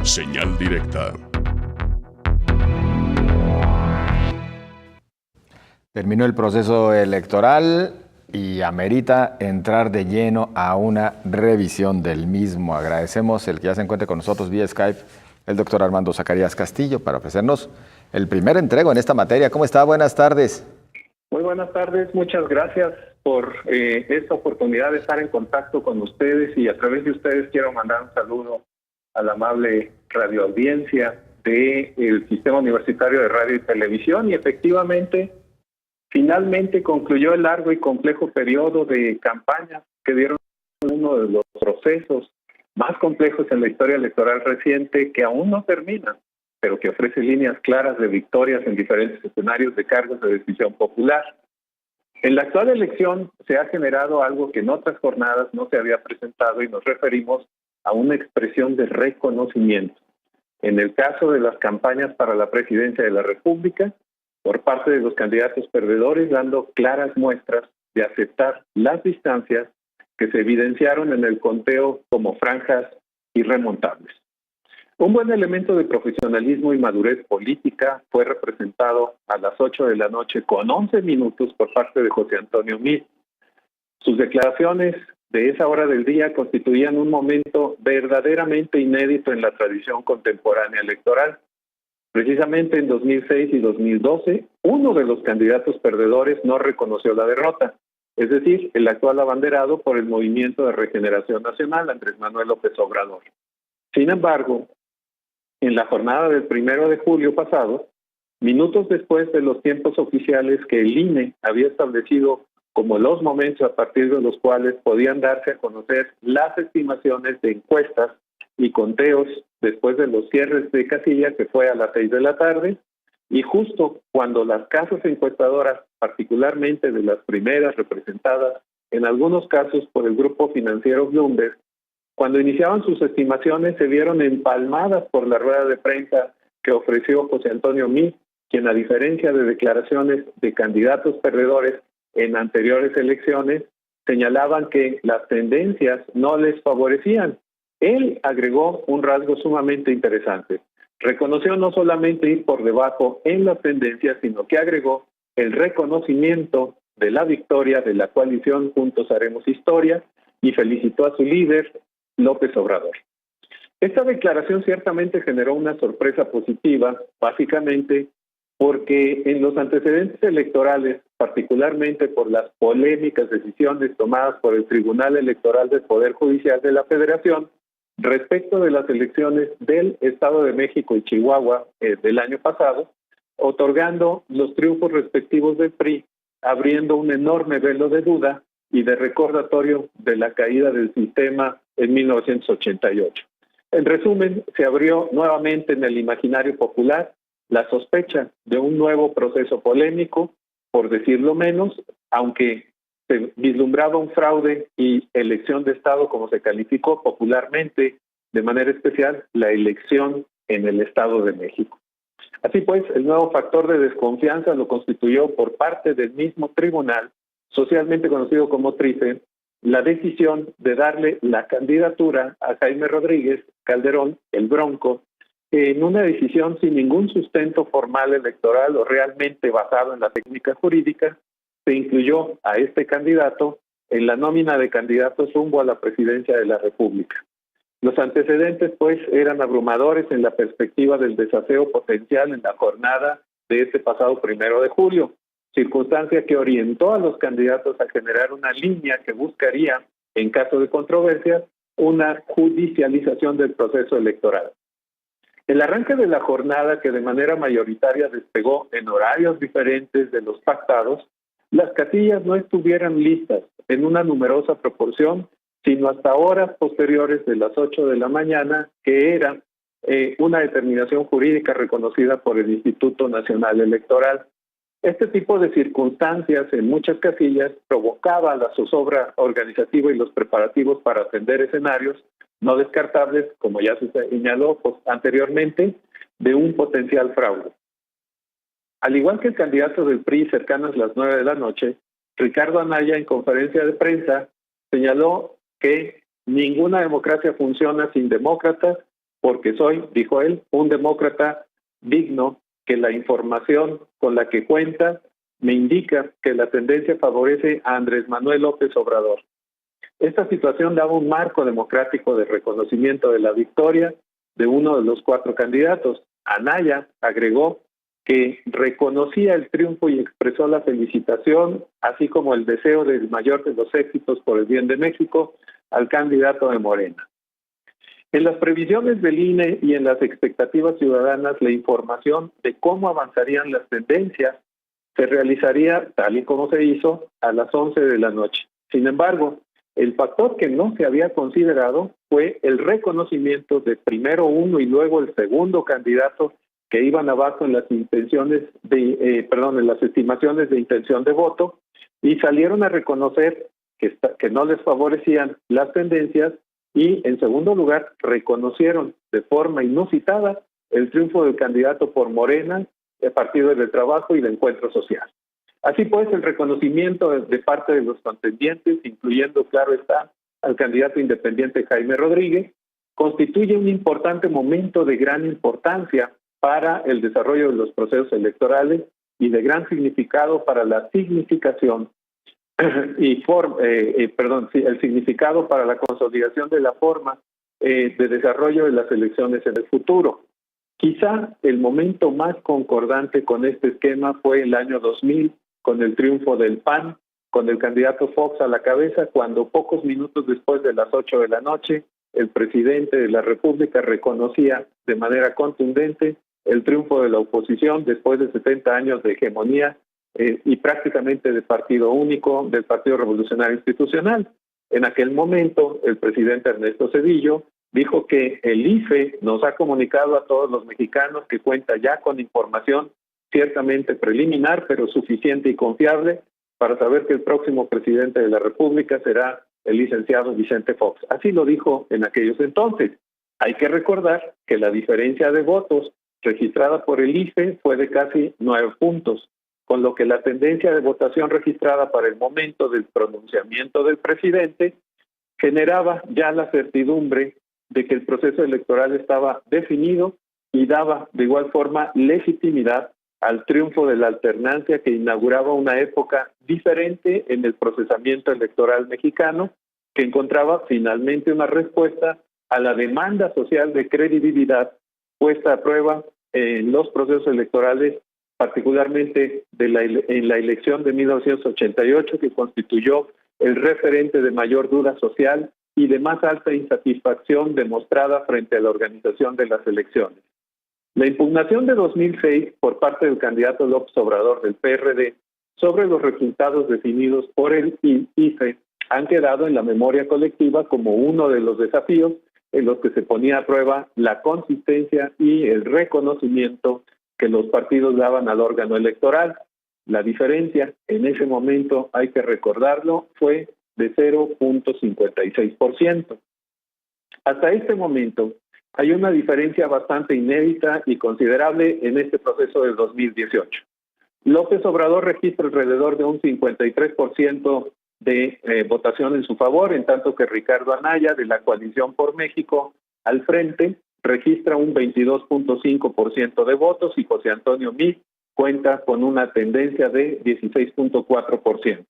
Señal directa. Terminó el proceso electoral y amerita entrar de lleno a una revisión del mismo. Agradecemos el que ya se encuentre con nosotros vía Skype el doctor Armando Zacarías Castillo para ofrecernos el primer entrego en esta materia. ¿Cómo está? Buenas tardes. Muy buenas tardes, muchas gracias por esta oportunidad de estar en contacto con ustedes, y a través de ustedes quiero mandar un saludo a la amable radioaudiencia del Sistema Universitario de Radio y Televisión. Y efectivamente, finalmente concluyó el largo y complejo periodo de campaña que dieron uno de los procesos más complejos en la historia electoral reciente, que aún no termina, pero que ofrece líneas claras de victorias en diferentes escenarios de cargos de decisión popular. En la actual elección se ha generado algo que en otras jornadas no se había presentado, y nos referimos a una expresión de reconocimiento. En el caso de las campañas para la presidencia de la República, por parte de los candidatos perdedores, dando claras muestras de aceptar las distancias que se evidenciaron en el conteo como franjas irremontables. Un buen elemento de profesionalismo y madurez política fue representado a las 8 de la noche con 11 minutos por parte de José Antonio Meade. Sus declaraciones de esa hora del día constituían un momento verdaderamente inédito en la tradición contemporánea electoral. Precisamente en 2006 y 2012, uno de los candidatos perdedores no reconoció la derrota, es decir, el actual abanderado por el Movimiento de Regeneración Nacional, Andrés Manuel López Obrador. Sin embargo, en la jornada del 1 de julio pasado, minutos después de los tiempos oficiales que el INE había establecido como los momentos a partir de los cuales podían darse a conocer las estimaciones de encuestas y conteos después de los cierres de casilla, que fue a las 6 de la tarde, y justo cuando las casas encuestadoras, particularmente de las primeras representadas en algunos casos por el grupo financiero Bloomberg, cuando iniciaban sus estimaciones, se vieron empalmadas por la rueda de prensa que ofreció José Antonio Meade, quien, a diferencia de declaraciones de candidatos perdedores en anteriores elecciones, señalaban que las tendencias no les favorecían. Él agregó un rasgo sumamente interesante. Reconoció no solamente ir por debajo en las tendencias, sino que agregó el reconocimiento de la victoria de la coalición Juntos Haremos Historia, y felicitó a su líder, López Obrador. Esta declaración ciertamente generó una sorpresa positiva, básicamente porque en los antecedentes electorales, particularmente por las polémicas decisiones tomadas por el Tribunal Electoral del Poder Judicial de la Federación respecto de las elecciones del Estado de México y Chihuahua del año pasado, otorgando los triunfos respectivos del PRI, abriendo un enorme velo de duda y de recordatorio de la caída del sistema en 1988. En resumen, se abrió nuevamente en el imaginario popular la sospecha de un nuevo proceso polémico, por decirlo menos, aunque se vislumbraba un fraude y elección de Estado, como se calificó popularmente, de manera especial la elección en el Estado de México. Así pues, el nuevo factor de desconfianza lo constituyó, por parte del mismo tribunal, socialmente conocido como TRIFE, la decisión de darle la candidatura a Jaime Rodríguez Calderón, el Bronco, en una decisión sin ningún sustento formal electoral o realmente basado en la técnica jurídica. Se incluyó a este candidato en la nómina de candidatos rumbo a la presidencia de la República. Los antecedentes, pues, eran abrumadores en la perspectiva del desaseo potencial en la jornada de este pasado 1 de julio, circunstancia que orientó a los candidatos a generar una línea que buscaría, en caso de controversia, una judicialización del proceso electoral. El arranque de la jornada, que de manera mayoritaria despegó en horarios diferentes de los pactados, las casillas no estuvieran listas en una numerosa proporción, sino hasta horas posteriores de las 8 de la mañana, que era una determinación jurídica reconocida por el Instituto Nacional Electoral. Este tipo de circunstancias en muchas casillas provocaba la zozobra organizativa y los preparativos para atender escenarios no descartables, como ya se señaló anteriormente, de un potencial fraude. Al igual que el candidato del PRI cercanas las 9 de la noche, Ricardo Anaya, en conferencia de prensa, señaló que ninguna democracia funciona sin demócratas porque soy, dijo él, un demócrata digno, que la información con la que cuenta me indica que la tendencia favorece a Andrés Manuel López Obrador. Esta situación daba un marco democrático de reconocimiento de la victoria de uno de los 4 candidatos. Anaya agregó que reconocía el triunfo y expresó la felicitación, así como el deseo del mayor de los éxitos por el bien de México al candidato de Morena. En las previsiones del INE y en las expectativas ciudadanas, la información de cómo avanzarían las tendencias se realizaría, tal y como se hizo, a las 11 de la noche. Sin embargo, el factor que no se había considerado fue el reconocimiento de primero uno y luego el segundo candidato que iban abajo en las intenciones en las estimaciones de intención de voto, y salieron a reconocer que no les favorecían las tendencias, y en segundo lugar reconocieron de forma inusitada el triunfo del candidato por Morena, el Partido del Trabajo y de Encuentro Social. Así pues, el reconocimiento de parte de los contendientes, incluyendo, claro está, al candidato independiente Jaime Rodríguez, constituye un importante momento de gran importancia para el desarrollo de los procesos electorales y de gran significado para la significación el significado para la consolidación de la forma de desarrollo de las elecciones en el futuro. Quizá el momento más concordante con este esquema fue el año 2000, con el triunfo del PAN, con el candidato Fox a la cabeza, cuando pocos minutos después de las 8 de la noche, el presidente de la República reconocía de manera contundente el triunfo de la oposición después de 70 años de hegemonía y prácticamente de partido único del Partido Revolucionario Institucional. En aquel momento, el presidente Ernesto Zedillo dijo que el IFE nos ha comunicado a todos los mexicanos que cuenta ya con información ciertamente preliminar, pero suficiente y confiable para saber que el próximo presidente de la República será el licenciado Vicente Fox. Así lo dijo en aquellos entonces. Hay que recordar que la diferencia de votos registrada por el IFE fue de casi 9 puntos, con lo que la tendencia de votación registrada para el momento del pronunciamiento del presidente generaba ya la certidumbre de que el proceso electoral estaba definido y daba de igual forma legitimidad al triunfo de la alternancia que inauguraba una época diferente en el procesamiento electoral mexicano, que encontraba finalmente una respuesta a la demanda social de credibilidad puesta a prueba en los procesos electorales, particularmente en la elección de 1988, que constituyó el referente de mayor duda social y de más alta insatisfacción demostrada frente a la organización de las elecciones. La impugnación de 2006 por parte del candidato López Obrador del PRD sobre los resultados definidos por el IFE han quedado en la memoria colectiva como uno de los desafíos en los que se ponía a prueba la consistencia y el reconocimiento que los partidos daban al órgano electoral. La diferencia en ese momento, hay que recordarlo, fue de 0.56%. Hasta este momento, hay una diferencia bastante inédita y considerable en este proceso del 2018. López Obrador registra alrededor de un 53% de votación en su favor, en tanto que Ricardo Anaya, de la Coalición por México, al frente, registra un 22.5% de votos, y José Antonio Meade cuenta con una tendencia de 16.4%.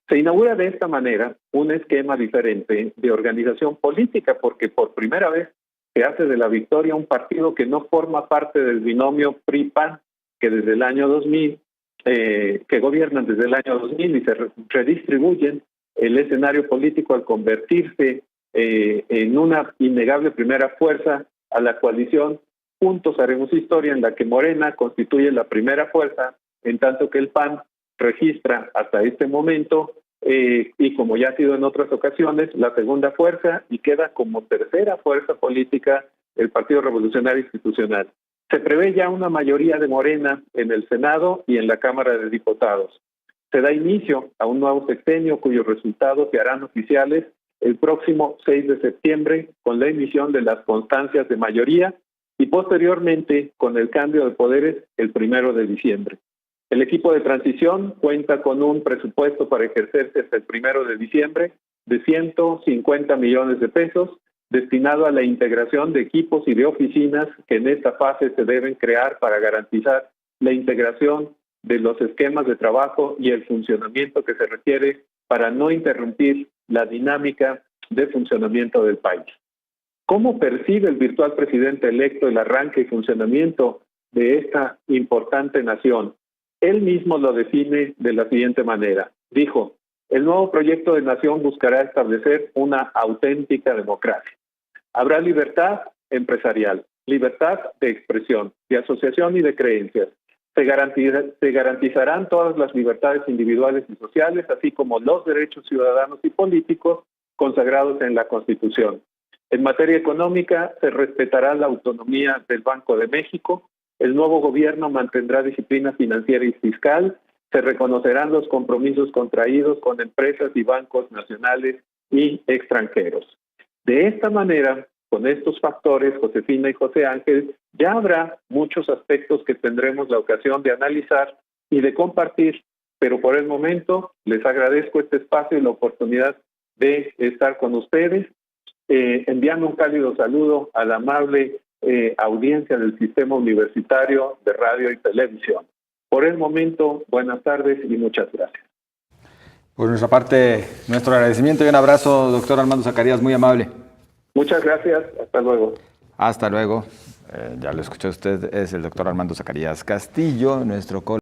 Se inaugura de esta manera un esquema diferente de organización política, porque por primera vez se hace de la victoria un partido que no forma parte del binomio PRI-PAN, que desde el año 2000, que gobiernan desde el año 2000 y se redistribuyen el escenario político al convertirse en una innegable primera fuerza a la coalición Juntos Haremos Historia, en la que Morena constituye la primera fuerza, en tanto que el PAN registra hasta este momento, y como ya ha sido en otras ocasiones, la segunda fuerza, y queda como tercera fuerza política el Partido Revolucionario Institucional. Se prevé ya una mayoría de Morena en el Senado y en la Cámara de Diputados. Se da inicio a un nuevo sexenio cuyos resultados se harán oficiales el próximo 6 de septiembre con la emisión de las constancias de mayoría y posteriormente con el cambio de poderes el 1 de diciembre. El equipo de transición cuenta con un presupuesto para ejercerse hasta el 1 de diciembre de 150 millones de pesos, destinado a la integración de equipos y de oficinas que en esta fase se deben crear para garantizar la integración de los esquemas de trabajo y el funcionamiento que se requiere para no interrumpir la dinámica de funcionamiento del país. ¿Cómo percibe el virtual presidente electo el arranque y funcionamiento de esta importante nación? Él mismo lo define de la siguiente manera. Dijo: el nuevo proyecto de nación buscará establecer una auténtica democracia. Habrá libertad empresarial, libertad de expresión, de asociación y de creencias. Se garantizarán todas las libertades individuales y sociales, así como los derechos ciudadanos y políticos consagrados en la Constitución. En materia económica, se respetará la autonomía del Banco de México. El nuevo gobierno mantendrá disciplina financiera y fiscal. Se reconocerán los compromisos contraídos con empresas y bancos nacionales y extranjeros. De esta manera, con estos factores, Josefina y José Ángel, ya habrá muchos aspectos que tendremos la ocasión de analizar y de compartir, pero por el momento les agradezco este espacio y la oportunidad de estar con ustedes, enviando un cálido saludo a la amable audiencia del Sistema Universitario de Radio y Televisión. Por el momento, buenas tardes y muchas gracias. Por nuestra parte, nuestro agradecimiento y un abrazo, doctor Armando Zacarías, muy amable. Muchas gracias, hasta luego. Hasta luego. Ya lo escuchó usted, es el doctor Armando Zacarías Castillo, nuestro colega.